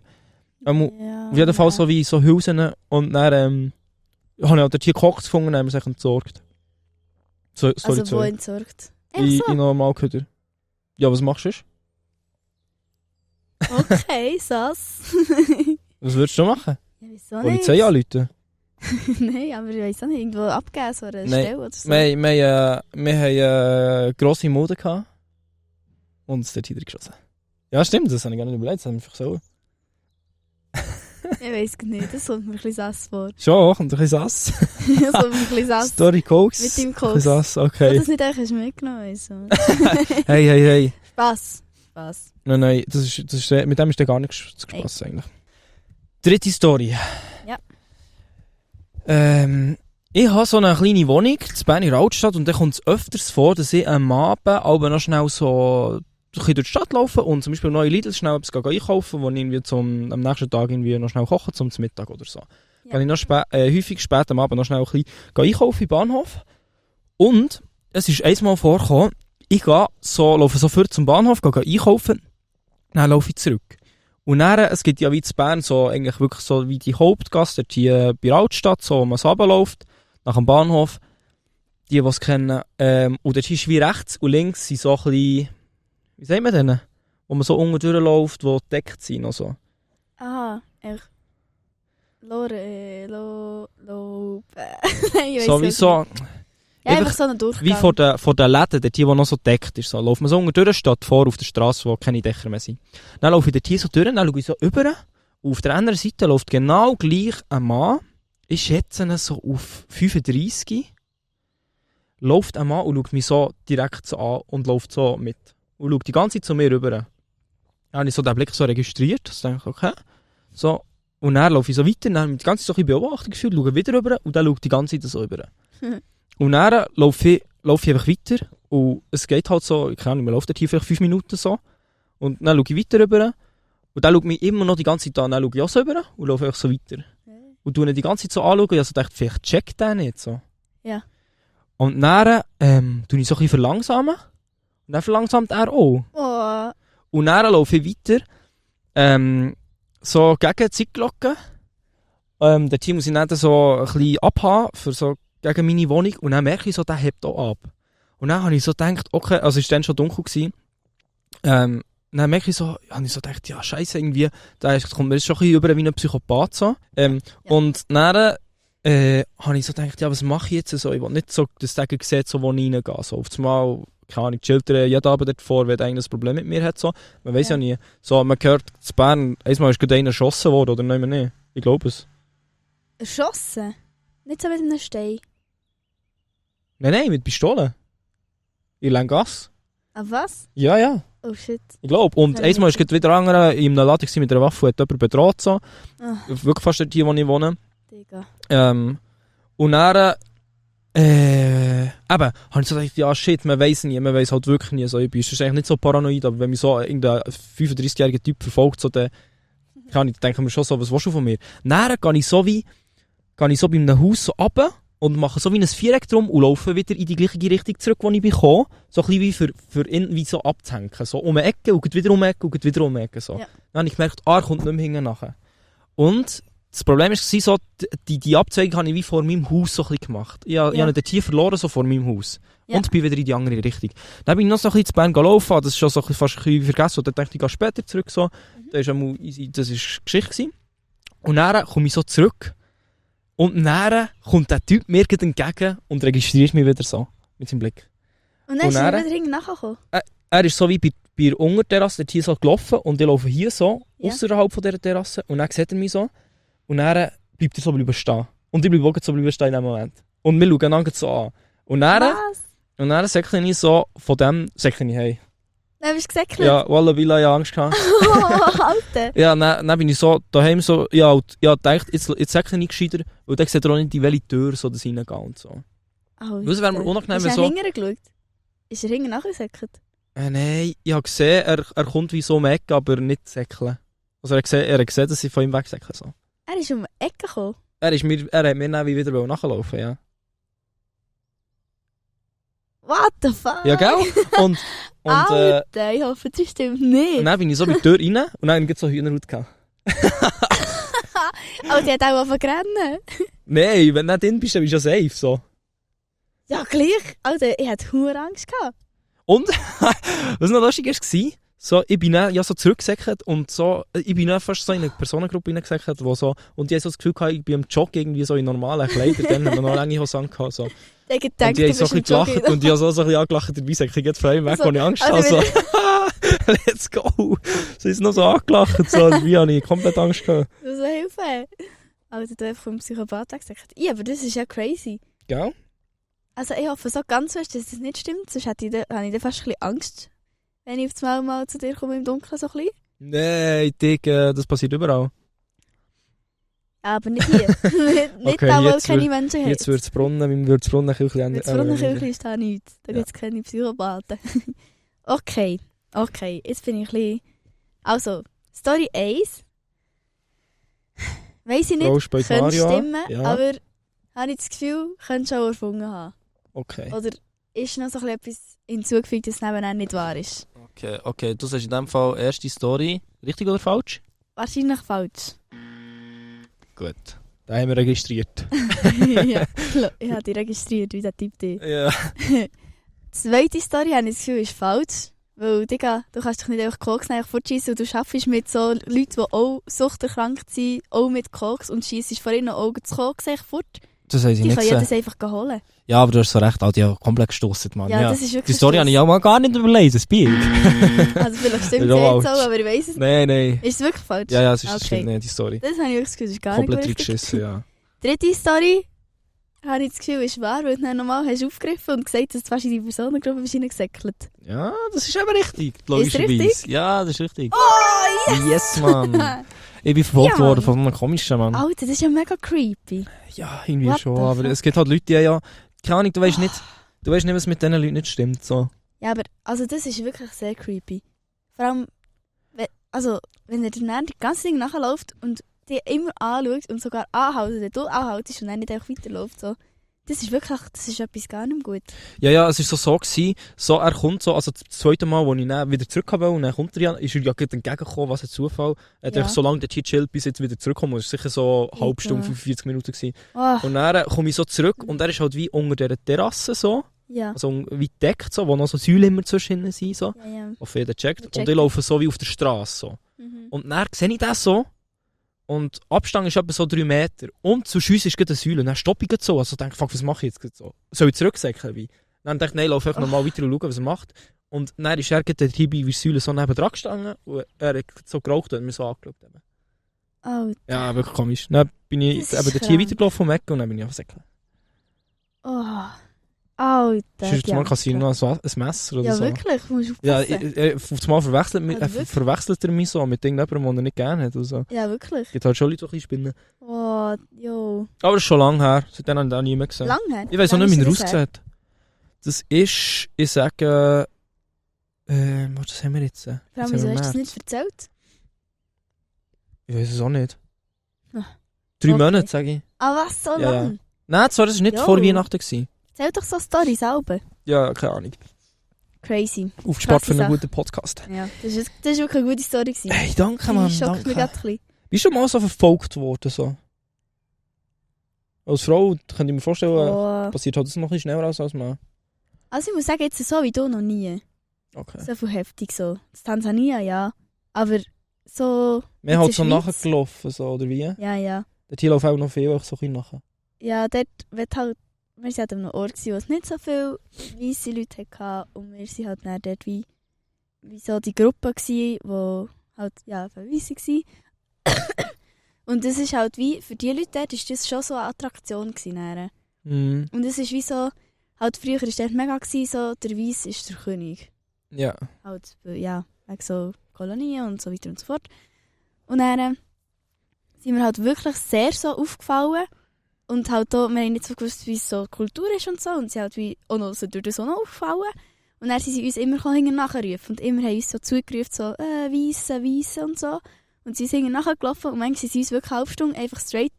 Auf jeden Fall so wie so Hülsen. Und dann habe ich halt hier Koks gefunden und haben wir sich entsorgt. Sorry, also wo entsorgt? In Normalköder. Ja, was machst du? Okay, sass. Was würdest du machen? Ja, wieso Polizei nicht? anrufen? Nein, aber ich weiss auch nicht, irgendwo abgeben, so eine Nein, Stelle oder so. Wir hatten grosse Mode gehabt und es dort geschossen. Ja, stimmt, das habe ich gar nicht überlegt, das haben wir einfach so. Ich weiss nicht, das kommt mir ein bisschen sass vor. Schon, kommt ein bisschen Sass. Das kommt mir ein bisschen sass. Story Koks. Mit deinem Ein Koks. bisschen Sass, Ich okay. habe das nicht eigentlich mitgenommen. Also. Hey. Spass. Nein, mit dem ist der gar nichts Spaß eigentlich. Dritte Story. Ja. Ich habe so eine kleine Wohnung in Berner Altstadt und dann kommt es öfters vor, dass ich am Abend aber noch schnell so durch die Stadt laufen und zum Beispiel neue Lidl schnell etwas einkaufen, wo ich irgendwie am nächsten Tag irgendwie noch schnell kochen zum Mittag oder so. Ja. Kann ich noch häufig spät am Abend noch schnell ein bisschen einkaufen im Bahnhof. Und es ist einmal vorgekommen, ich laufe sofort zum Bahnhof, gehe einkaufen, dann laufe ich zurück. Und dann, es gibt ja wie in Bern so, eigentlich wirklich so wie die Hauptgasse, hier bei der Altstadt, so, wo man so runterläuft, nach dem Bahnhof, die es kennen. Und dort ist wie rechts und links sind so ein bisschen, wie sagt man denn? Wo man so unten durchläuft, wo gedeckt sind und so. Aha, echt. Nein, ich weiss So wie es so, nicht. Ja, einfach so einen Durchgang. wie vor den Läden, dort, die noch so gedeckt ist. So. Läuft man so unten durch, steht vor auf der Straße, wo keine Dächer mehr sind. Dann laufe ich dort hier so durch, dann schaue ich so über. Und auf der anderen Seite läuft genau gleich ein Mann. Ich schätze ihn so auf 35. Läuft ein Mann und schaut mich so direkt so an und läuft so mit. Und schaut die ganze Zeit zu mir rüber. Dann habe ich so den Blick so registriert. Das denke ich, okay. So. Und dann laufe ich so weiter, dann habe ich die ganze Zeit so ein bisschen Beobachtung gefühlt, schaue wieder rüber und dann schaut die ganze Zeit so rüber. Und dann laufe ich einfach weiter und es geht halt so, keine Ahnung, man läuft hier vielleicht 5 Minuten so und dann schaue ich weiter rüber und dann schaue ich mich immer noch die ganze Zeit an, dann schaue ich auch so rüber und laufe einfach so weiter. Und schaue ihn die ganze Zeit so anschauen und ich also dachte, vielleicht checkt der nicht so. Ja. Und dann tue ich so ein bisschen verlangsamen und dann verlangsamt er auch. Oh. Und dann laufe ich weiter, so gegen die Zeitglocke. Der Team muss ich dann so ein bisschen abhaben für so gegen meine Wohnung und dann merke ich so, der hebt auch ab. Und dann habe ich so gedacht, okay, also es war dann schon dunkel gewesen. Dann merke ich so, habe ich so gedacht, ja scheiße irgendwie, da kommt mir das schon ein bisschen über wie ein Psychopath so. Und dann habe ich so gedacht, ja was mache ich jetzt so, ich will nicht so das Ding sehen, so wo ich reingehe. So auf einmal, keine Ahnung, chillt er jeden Abend dort vor, wenn er eigentlich ein Problem mit mir hat. So. Man weiß ja nie. So, man hört zu Bern, einmal ist gerade einer erschossen worden oder nicht. Ich glaube es. Erschossen? Nicht so mit einem Stein. Nein, mit Pistolen. In Langas. Ah, was? Ja. Oh shit. Ich glaube. Und Nein, einmal ist gerade wieder ein anderer in einem Laden mit einer Waffe, hat jemand bedroht. So. Ah, Wirklich fast dort hier, wo ich wohne. Digga. Und dann eben, habe ich so gedacht, ja shit, man weiss nie, man weiss halt wirklich nie. So, ich bin eigentlich nicht so paranoid, aber wenn mich so irgendein 35-jähriger Typ verfolgt, so, dann denke ich mir schon so, was willst du von mir? Dann gehe ich so bei einem Haus so runter und mache so wie ein Viereck drum und laufe wieder in die gleiche Richtung zurück, wo ich bin gekommen. So ein bisschen wie für ihn wie so abzuhängen. So um eine Ecke und wieder um eine Ecke und wieder um eine Ecke. So. Ja. Dann habe ich gemerkt, er kommt nicht mehr hinten nachher. Und das Problem war so, die Abzweigung habe ich wie vor meinem Haus so ein bisschen gemacht. Ich habe ihn dort hier verloren, so vor meinem Haus. Ja. Und bin wieder in die andere Richtung. Dann bin ich noch so ein bisschen zu Bern gelaufen, das ist schon so fast ein bisschen vergessen. Und dann dachte ich, ich gehe später zurück. So. Das war Geschichte gewesen. Und dann komme ich so zurück. Und dann kommt der Typ mir entgegen und registriert mich wieder so. Mit seinem Blick. Und dann ist dann- er wieder hinten nachgekommen. Er ist so wie bei der Unterterrasse hier so gelaufen und ich laufe hier so, Ja. außerhalb von dieser Terrasse. Und dann sieht er mich so. Und dann bleibt er so bleiben stehen. Und ich bleibe auch so bleiben stehen in dem Moment. Und wir schauen einander so an. Und dann sage ich so, von dem sage ich, hey. Dann bist du gesäckelt. Ja, Walla Villa, ich Angst gehabt. Oh, Alter. Ja, dann bin ich so daheim so, ja, gedacht, jetzt sage ich nicht gescheiter, weil dann sieht er auch nicht, in welche Tür so das reingehen und so. Oh, Das wäre mir unangenehm, Ist wenn er so... hinten geschaut? Ist er hinten nachgesäckelt? Nein, ich habe gesehen, er kommt wie so um die Ecke, aber nicht säckeln. Also er hat gesehen, dass ich von ihm wegsäckle. So. Er ist um die Ecke gekommen. Er hat mir dann wie wieder nachlaufen, ja. What the fuck? Ja, gell? Und Alter, ich hoffe, das stimmt nicht. und dann bin ich so bei der Tür rein und dann gibt es so Hühnerhaut gehabt. Aber die hat auch angefangen zu rennen. Nein, wenn du nicht drin bist, dann bist du ja safe, so. Ja, gleich. Alter, ich hatte hure Angst gehabt. Und, was noch lustig war, so, ich bin dann ja so zurückgesäckert und so, ich bin dann fast so in eine Personengruppe reingesäckert, wo so, und die haben so das Gefühl gehabt, ich bin am Jog irgendwie so in normalen Kleidern, dann haben wir noch lange Hosen gehabt, so. Ich Und die haben so ein bisschen gelacht und die haben so ein bisschen angelacht dabei, sag ich jetzt frei weg, wo ich Angst habe, so, let's go. Sie ist noch so angelacht, so, dabei habe ich komplett Angst gehabt. Das ist Hilfe. Alter, du hast vom Psychopath gesagt. Ja, aber das ist ja crazy. Gell? Also ich hoffe so ganz fest, dass das nicht stimmt, sonst habe ich dann fast ein bisschen Angst, wenn ich auf das Mal zu dir komme im Dunkeln so ein bisschen. Nein, Digga, das passiert überall. Aber nicht hier. nicht Okay, da, wo jetzt keine Menschen haben. Jetzt wird es Brunnen, wird es Brunnen ein bisschen Mit Brunnenköchli ist da nichts. Da gibt es keine Psychopathen. Okay, jetzt bin ich ein bisschen... Also, Story 1. Weiss ich nicht, Frau speit könnte Mario an. stimmen, Ja. aber habe ich das Gefühl, könnte schon erfunden haben. Okay. Oder ist noch so ein bisschen etwas hinzugefügt, das nebenan nicht wahr ist? Okay, du sagst in dem Fall erste Story. Richtig oder falsch? Wahrscheinlich falsch. Gut. Da haben wir registriert. Ja, ich habe die registriert, wie der Typ die. Ja. Die zweite Story, habe ich das Gefühl, ist falsch. Weil, Digga, du kannst dich nicht einfach Koks fortschießen und du arbeitest mit so Leuten, die auch suchterkrankt sind, auch mit Koks und schiessest vor ihnen auch das Koks fort. Das haben sie Die nicht können ja gesehen. das einfach holen. Ja, aber du hast so recht, die haben komplett gestossen, Mann. Ja, das ist wirklich Die Story habe ich auch mal gar nicht überlesen, das Bild. Also vielleicht stimmt es Ja, jetzt so, aber ich weiss es nicht. Nein. Ist es wirklich falsch? Ja, es ist Okay. stimmt nicht, die Story. Das habe ich wirklich das Gefühl, das ist gar Komplett nicht richtig. reingeschissen, ja. Dritte Story, habe ich das Gefühl, ist wahr, weil du dann nochmal hast aufgegriffen und gesagt, dass du fast in die Personengruppe bist reingesäckelt. Ja, das ist eben richtig, Ist logischerweise. richtig? Ja, das ist richtig. Oh, yes! Yes, Mann. Ich bin verfolgt Ja, worden Mann. von einem komischen Mann. Alter, das ist ja mega creepy. Ja, irgendwie What schon, the aber fuck? es gibt halt Leute, die ja... Keine Ahnung, du weißt nicht, was mit diesen Leuten nicht stimmt, so. Ja, aber also das ist wirklich sehr creepy. Vor allem, wenn er dann die ganze Ding nachläuft und die immer anschaut und sogar anhält, wenn du anhältst und dann nicht einfach weiterläuft, so. Das ist etwas gar nicht gut. Ja, es war so gewesen, so, er kommt so, also das zweite Mal, als ich dann wieder zurück wollte, und dann kommt er ja, ist er ja gerade entgegengekommen, was ein Zufall. Er hat Ja. so lange dort chillt, bis jetzt wieder zurückkommen. Das war sicher so eine halbe Stunde, 45 Minuten gewesen. Oh, Und dann komme ich so zurück und er ist halt wie unter dieser Terrasse so, ja. also wie gedeckt so, wo noch so Säulen immer zwischen sind, so. Ja. Auf jeden checkt. Checkt. Und ich laufe so wie auf der Straße so. Mhm. Und dann sehe ich das so. Und Abstand ist etwa so 3 Meter. Und zu uns ist gerade eine Säule. Und dann stoppe ich gerade so. Also denke ich, fuck, was mache ich jetzt gerade so? Soll ich zurücksäckeln? Wie? Dann dachte ich, nein, lauf einfach nochmal weiter und schauen, was er macht. Und dann ist er gerade bei der Säule so neben dran gestanden. Und er hat so geraucht und mir so angeschaut. Oh, Ja, wirklich komisch. Dann bin ich Das ist eben dort hier krank. weitergelaufen vom Eck und dann bin ich auf Säckeln. oh. Alter. Sonst mal kannst du noch ein Messer oder Ja, so. wirklich, du musst Ja, aufpassen. auf das Mal Also verwechselt er mich so mit irgendjemandem, den er nicht gerne hat. Also. Ja, wirklich. Es gibt halt schon Leute, die ein bisschen spinnen. Oh, jo. Aber das ist schon lange her. Seitdem habe ich auch nie mehr gesehen. Lange? Ich weiss auch Wann nicht, wie er ist das her? aussieht. Das ist, ich sage, was haben wir jetzt? Vor allem, Jetzt wieso haben wir hast du das März. nicht erzählt? Ich weiß es auch nicht. Ah, 3 okay. Monate, sage ich. Ah, was, so Ja, lang? Nein, das war nicht Jo. vor Weihnachten gewesen. Erzähl doch so Storys selber. Ja, keine Ahnung. Crazy. Aufgespart für Krasse einen Sache. guten Podcast. Ja, das ist wirklich eine gute Story gewesen. Hey, danke, Mann, Die schockt mich danke. gerade ein bisschen. Bist du mal so verfolgt worden? So? Als Frau, könnte ich mir vorstellen, Oh. passiert halt das noch ein bisschen schneller als Mann. Also ich muss sagen, jetzt so wie du noch nie. Okay. So viel heftig so. Das Tansania, ja. Aber so... Wir haben halt Jetzt so in der Schweiz? nachgelaufen, so, oder wie? Ja, ja. Dort hier laufen auch noch viel, so ein bisschen nachher. Ja, dort wird halt... Wir waren halt an einem Ort, wo es nicht so viele weisse Leute hatten. Und wir waren halt dann dort wie so die Gruppe gsi, die halt, ja, weisse war. Und das ist halt wie... Für die Leute dort ist das schon so eine Attraktion gewesen. Dann. Mhm. Und es ist wie so... Halt früher war dort mega gewesen, so, der Weiss ist der König. Ja. Halt, ja, wegen so Kolonien und so weiter und so fort. Und dann sind wir halt wirklich sehr so aufgefallen. Und halt auch, wir haben nicht so gewusst, wie so die Kultur ist und so. Und sie halt wie auch noch so durch das auch noch aufgefallen. Und dann sind sie uns immer hinten nachgerufen. Und immer haben uns so zugerufen, so, Weisse und so. Und sie sind hinten nachgelaufen und manchmal sind sie uns wirklich eine halbe Stunde einfach straight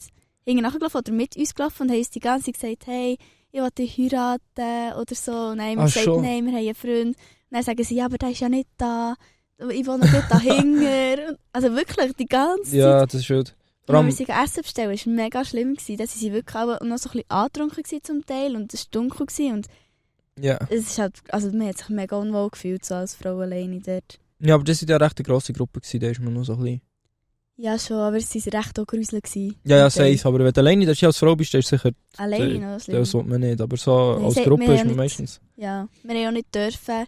hinten nachgelaufen oder mit uns gelaufen und haben uns die ganze Zeit gesagt, hey, ich will dich heiraten oder so. Und dann haben wir gesagt, schon? nein, wir haben einen Freund. Und dann sagen sie, ja, aber der ist ja nicht da. Ich wohne dort dahinter. Also wirklich, die ganze Zeit. Ja, das ist schön. Vor Als allem, wir sie Essen bestellen, war mega schlimm. Dass sie wirklich auch noch so ein bisschen angetrunken waren zum Teil und es war dunkel. Und ja. es ist halt, also man hat sich mega unwohl gefühlt, so als Frau alleine dort. Ja, aber das war ja eine recht grosse Gruppe, da ist man noch so ein bisschen... Ja schon, aber es waren recht auch gruselig. Ja, zum Teil. safe, aber wenn du alleine da als Frau bist, dann ist sicher... Alleine noch schlimm. Das sollte man nicht, aber so Nein, als wir Gruppe haben ist ja man nicht- meistens... Ja, wir haben ja nicht dürfen,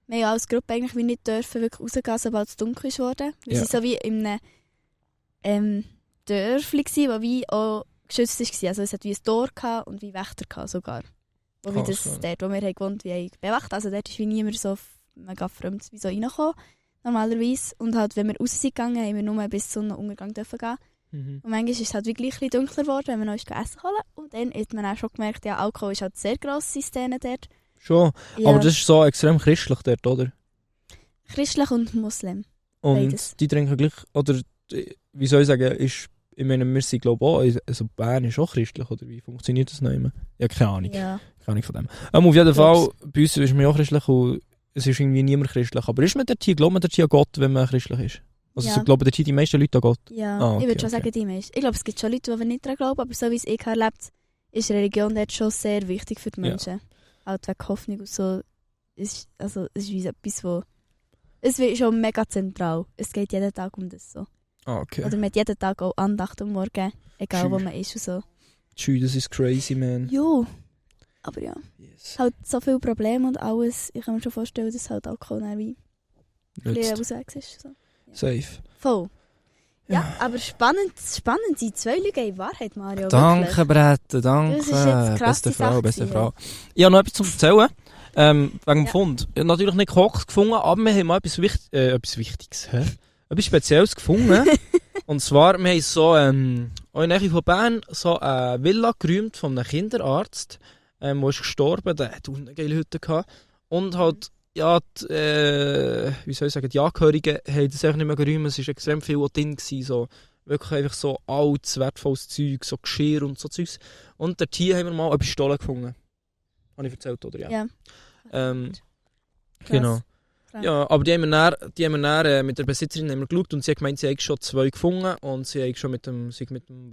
wir haben ja als Gruppe eigentlich wie nicht dürfen wirklich rausgehen, sobald es dunkel ist worden. Wir Ja. waren so wie in einem Dörfli gsi, das wie auch geschützt war. Also es hat wie ein Tor gehabt und wie Wächter gehabt sogar. Wo wie Krass, das, ja. dort, wo wir haben gewohnt, wie bewacht. Also dort ist wie niemand so mega fremd wie so reingekommen, normalerweise. Und halt, wenn wir raus sind gegangen, haben wir nur bis zum Sonnenuntergang dürfen gehen. Mhm. Und manchmal ist es halt wirklich ein bisschen dunkler geworden, wenn wir noch Essen holen. Und dann hat man auch schon gemerkt, ja, Alkohol ist halt sehr grosse Szene dort. Schon, Ja, aber das ist so extrem christlich dort, oder? christlich und Muslim. Und Beides. die trinken gleich, oder wie soll ich sagen, ist, ich meine, wir sind glaube ich auch, also Bern ist auch christlich, oder wie funktioniert das noch immer? Ja, keine Ahnung, Ja. keine Ahnung von dem. Auf jeden Glaub's. Fall, bei uns ist man auch christlich und es ist irgendwie niemand christlich. Aber ist man dort hier, glaubt man dort hier an Gott, wenn man christlich ist? Also Ja. so glauben dort hier die meisten Leute an Gott? Ja, Ah, okay, ich würde schon okay. sagen, die meisten. Ich glaube, es gibt schon Leute, die nicht daran glauben, aber so wie es ich erlebt, ist Religion dort schon sehr wichtig für die Ja. Menschen. Halt wegen Hoffnung und so. Es ist wie etwas, wo... Es ist schon mega zentral. Es geht jeden Tag um das so. Ah, okay. Oder man hat jeden Tag auch Andacht am Morgen, egal wo Schön. man ist und so. Tschü, das ist crazy, man. Jo, aber ja. Yes. Halt so viele Probleme und alles. Ich kann mir schon vorstellen, dass halt Alkohol dann wie ein bisschen Jetzt. auswegs ist. So. Safe. Voll. Ja, aber spannend die zwei Lügen in Wahrheit, Mario. Danke, wirklich. Brette, danke. Das ist jetzt eine krasse Beste Frau, Sache beste gewesen, Frau. Ich habe noch etwas zu erzählen. Wegen dem Ja. Fund. Ich habe natürlich nicht gekocht gefunden, aber wir haben mal etwas Wichtiges, etwas Spezielles gefunden. Und zwar, wir haben so, auch in der Nähe von Bern, so eine Villa geräumt von einem Kinderarzt, der ist gestorben, der hat eine geile Hütte gehabt. Und halt, ja, wie soll ich sagen, die Angehörigen haben das einfach nicht mehr geräumt, es war extrem viel auch drin gewesen, so. Wirklich einfach so altes, wertvolles Zeug, so Geschirr und so Zeugs. Und dort hier haben wir mal eine Pistole gefunden. Habe ich erzählt, oder? Ja. Ja. Ähm, Krass. genau. Krass. Ja, aber die haben wir dann, mit der Besitzerin haben wir geschaut und sie hat gemeint, sie haben schon 2 gefunden und sie haben schon mit dem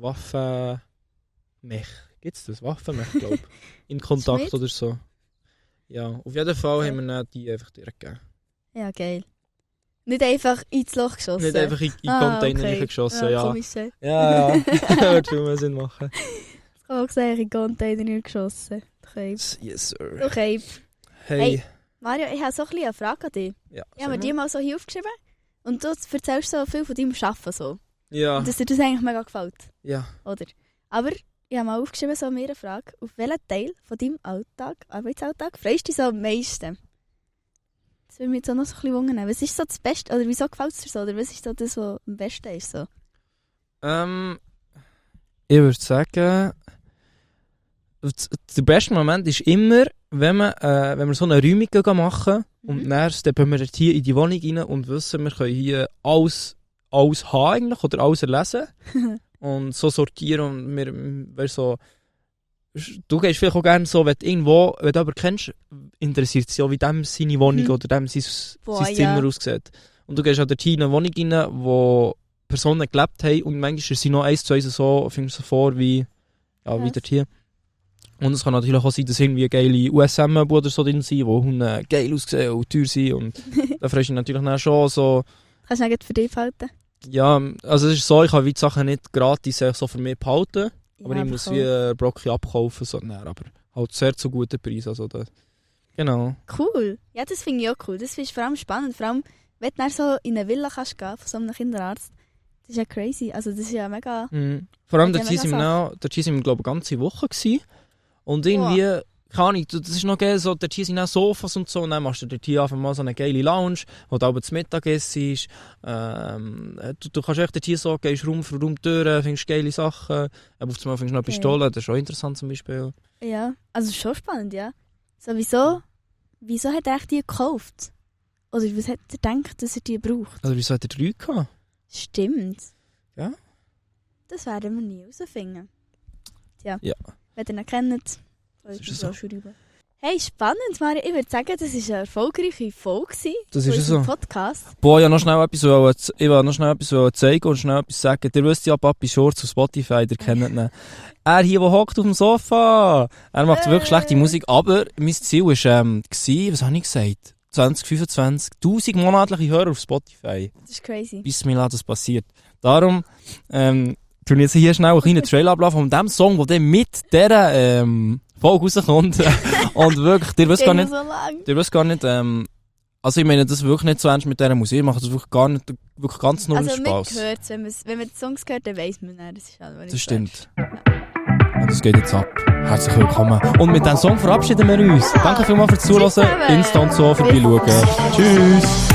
Waffenmech, gibt es das? Waffenmech, glaube ich, in Kontakt Schmied? oder so. Ja, auf jeden Fall haben wir dann die einfach durchgegeben. Ja, geil. Nicht einfach ins Loch geschossen. Nicht einfach in Container okay. geschossen, ja. Komisch, ja. Ja, würde viel mehr Sinn machen. Ich habe auch gesagt, in Container geschossen. Okay. Yes, sir. Okay. Hey. Mario, ich habe so ein bisschen eine Frage an dich. Ja, Ich habe mir die mal so hier aufgeschrieben. Und du erzählst so viel von deinem Arbeiten so. Ja, Und dass dir das eigentlich mega gefällt, ja. oder? Aber ich habe mal aufgeschrieben, so mir eine Frage. Auf welchen Teil von deinem Arbeitsalltag freust du dich so am meisten? Das würde mich jetzt auch noch so ein bisschen wundern. Was ist so das Beste? Oder wieso gefällt es dir so? Oder was ist so das, was am besten ist? So? Ich würde sagen, der beste Moment ist immer, wenn wir so eine Räumung machen und dann steppen wir dort hier in die Wohnung rein und wissen, wir können hier alles haben eigentlich, oder alles erlesen und so sortieren und wir so. Du gehst vielleicht auch gerne so, wenn du irgendwo, wenn du aber kennst, interessiert es dich auch, wie dem seine Wohnung Mhm. oder dem sein Boah, Zimmer ja. aussieht. Und du gehst auch dort in eine Wohnung rein, wo Personen gelebt haben und manchmal ist sie noch 1 zu 1 so, findest du so vor wie, ja, wie Krass. dort hier. Und es kann natürlich auch sein, dass irgendwie geile USM-Möbel oder so drin sind, die geil aussehen und teuer sind. Und da freust du dich natürlich dann schon so. Kannst du nicht für dich behalten? Ja, also es ist so, ich kann wie die Sachen nicht gratis so für mich behalten. Aber Ja, ich muss voll. wie ein Brockchen abkaufen. So, nein, aber halt sehr zu guten Preis. Also das, genau. Cool. Ja, das finde ich auch cool. Das finde ich vor allem spannend. Vor allem, wenn du dann so in eine Villa kannst gehen von so einem Kinderarzt. Das ist ja crazy. Also das ist ja mega... Mhm. Vor allem, Ja, dort mega sind wir, glaube ich, eine ganze Woche gewesen. Und irgendwie, keine Ahnung, das ist noch geil, so, dort hier sind auch Sofas und so. Und dann machst du dort hier einfach mal so eine geile Lounge, wo du abends Mittag isst. Du kannst echt dort hier so, gehst Raum für Raum durch, findest geile Sachen. Aber auf einmal findest du noch eine Okay. Pistole, das ist auch interessant zum Beispiel. Ja, also schon spannend, ja. So, wieso hat er echt die gekauft? Oder was hat er gedacht, dass er die braucht? Also wieso hat er 3 gehabt? Stimmt. Ja. Das werden wir nie herausfinden. Ja. Ja. Wenn ihr ihn kennt, Das könnt ist ihr so. auch schreiben. Hey, spannend, Mario. Ich würde sagen, das war eine erfolgreiche Folge Das von ist unserem so. Podcast. Boah, ich wollte noch schnell etwas zeigen und schnell etwas sagen. Ihr wisst ja, Papi Shorts auf Spotify, ihr kennt ihn. Er hier, der hockt auf dem Sofa. Er macht wirklich schlechte Musik, aber mein Ziel war, was habe ich gesagt? 2025, 1000 monatliche Hörer auf Spotify. Das ist crazy. Bismillah, das passiert. Darum, tun jetzt hier schnell einen kleinen Trailer ablaufen von dem Song, der dann mit dieser, Folge rauskommt. Und wirklich, ihr wisst gar nicht, so lang. also ich meine das wirklich nicht so ernst mit dieser Musik, ich mache das wirklich gar nicht, wirklich ganz null Also man Spaß. hört wenn man die Songs hört, dann weiss man dann, das ist halt, Das stimmt. Und das geht jetzt ab. Herzlich willkommen. Und mit diesem Song verabschieden wir uns. Danke vielmals fürs Zuhören. zusammen. Insta und so vorbeischauen. Tschüss.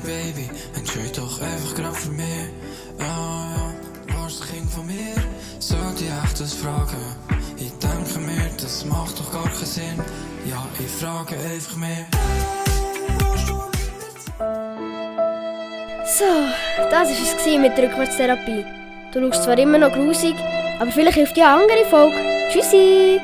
Baby, entscheid doch einfach grad für mich. Ja, warst das Kind von mir? Sollte ich echt das fragen? Ich denke mir, das macht doch gar keinen Sinn. Ja, ich frage einfach mehr. So, das war es mit der Rückwärtstherapie. Du schaust zwar immer noch grusig, aber vielleicht hilft ja eine andere Folge. Tschüssi!